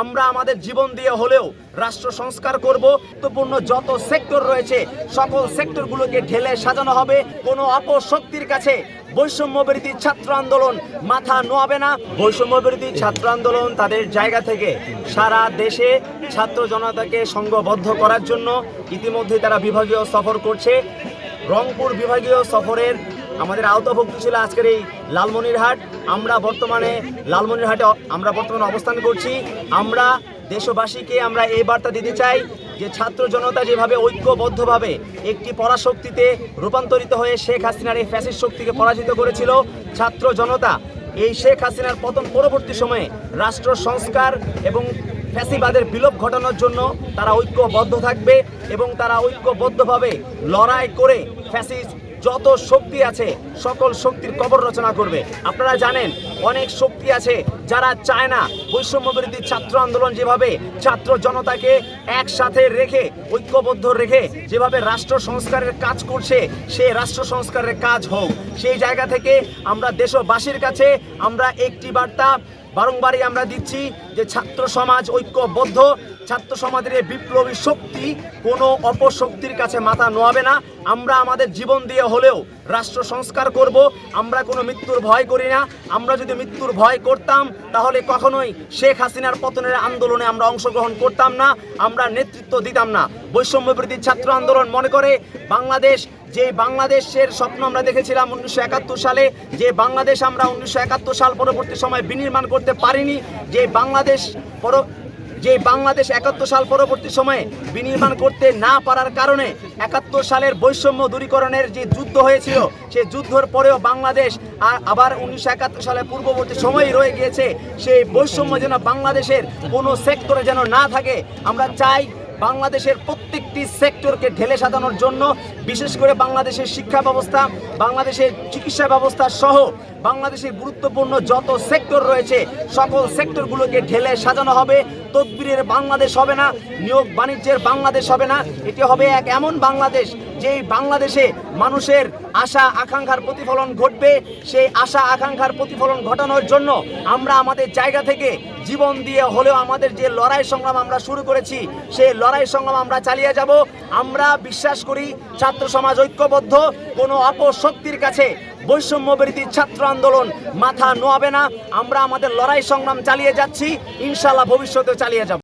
আমরা আমাদের জীবন দিয়ে হলেও রাষ্ট্র সংস্কার করব। গুরুত্বপূর্ণ যত সেক্টর রয়েছে সকল সেক্টরগুলোকে ঢেলে সাজানো হবে। কোনো অপশক্তির কাছে বৈষম্য বিরোধী ছাত্র আন্দোলন মাথা নোয়াবে না। বৈষম্য বিরোধী ছাত্র আন্দোলন তাদের জায়গা থেকে সারা দেশে ছাত্র জনতাকে সংঘবদ্ধ করার জন্য ইতিমধ্যে তারা বিভাগীয় সফর করছে। রংপুর বিভাগীয় সফরের আমাদের আওতাভুক্ত ছিল আজকের এই লালমনিরহাট। আমরা বর্তমানে লালমনিরহাটে অবস্থান করছি। আমরা দেশবাসীকে আমরা এই বার্তা দিতে চাই যে ছাত্র জনতা যেভাবে ঐক্যবদ্ধভাবে একটি পরাশক্তিতে রূপান্তরিত হয়ে শেখ হাসিনার এই ফ্যাসিস্ট শক্তিকে পরাজিত করেছিল, ছাত্র জনতা এই শেখ হাসিনার পতন পরবর্তী সময়ে রাষ্ট্র সংস্কার এবং ফ্যাসিবাদের বিলোপ ঘটানোর জন্য তারা ঐক্যবদ্ধ থাকবে এবং তারা ঐক্যবদ্ধভাবে লড়াই করে ফ্যাসিস্ট যত শক্তি আছে সকল শক্তির কবর রচনা করবে। আপনারা জানেন অনেক শক্তি আছে যারা চায় না বৈষম্য বিরোধী ছাত্র আন্দোলন যেভাবে ছাত্র জনতাকে একসাথে রেখে ঐক্যবদ্ধ রেখে যেভাবে রাষ্ট্র সংস্কারের কাজ করছে সেই রাষ্ট্র সংস্কারের কাজ হোক। সেই জায়গা থেকে আমরা দেশবাসীর কাছে আমরা একটি বার্তা বারংবারই আমরা দিচ্ছি যে ছাত্র সমাজ ঐক্যবদ্ধ। ছাত্র সমাজের এই বিপ্লবী শক্তি কোনো অপশক্তির কাছে মাথা নোয়াবে না। আমরা আমাদের জীবন দিয়ে হলেও রাষ্ট্র সংস্কার করব। আমরা কোনো মৃত্যুর ভয় করি না। আমরা যদি মৃত্যুর ভয় করতাম তাহলে কখনোই শেখ হাসিনার পতনের আন্দোলনে আমরা অংশগ্রহণ করতাম না, আমরা নেতৃত্ব দিতাম না। বৈষম্য বিরোধী ছাত্র আন্দোলন মনে করে বাংলাদেশ, যে বাংলাদেশের স্বপ্ন আমরা দেখেছিলাম 1971 সালে, যে বাংলাদেশ আমরা 1971 সাল পরবর্তী সময় বিনির্মাণ করতে পারিনি, যে বাংলাদেশ 71 সাল পরবর্তী সময়ে বিনির্মাণ করতে না পারার কারণে 71 সালের বৈষম্য দূরীকরণের যে যুদ্ধ হয়েছিল সেই যুদ্ধের পরেও বাংলাদেশ আবার 1971 সালের পূর্ববর্তী সময়ই রয়ে গিয়েছে। সেই বৈষম্য যেন বাংলাদেশের কোনো সেক্টরে যেন না থাকে। আমরা চাই বাংলাদেশের প্রত্যেকটি সেক্টরকে ঢেলে সাজানোর জন্য, বিশেষ করে বাংলাদেশের শিক্ষা ব্যবস্থা, বাংলাদেশের চিকিৎসা ব্যবস্থা সহ বাংলাদেশের গুরুত্বপূর্ণ যত সেক্টর রয়েছে সকল সেক্টরগুলোকে ঢেলে সাজানো হবে। তদবিরের বাংলাদেশ হবে না, নিয়োগ বাণিজ্যের বাংলাদেশ হবে না। এটি হবে এক এমন বাংলাদেশ যেই বাংলাদেশে মানুষের আশা আকাঙ্ক্ষার প্রতিফলন ঘটবে। সেই আশা আকাঙ্ক্ষার প্রতিফলন ঘটানোর জন্য আমরা আমাদের জায়গা থেকে জীবন দিয়ে হলেও আমাদের যে লড়াই সংগ্রাম আমরা শুরু করেছি সেই লড়াই সংগ্রাম আমরা চালিয়ে যাব। আমরা বিশ্বাস করি ছাত্র সমাজ ঐক্যবদ্ধ। কোনো অপশক্তির কাছে বৈষম্য বিরোধী ছাত্র আন্দোলন মাথা নোয়াবে না। আমরা আমাদের লড়াই সংগ্রাম চালিয়ে যাচ্ছি, ইনশাআল্লাহ ভবিষ্যতেও চালিয়ে যাব।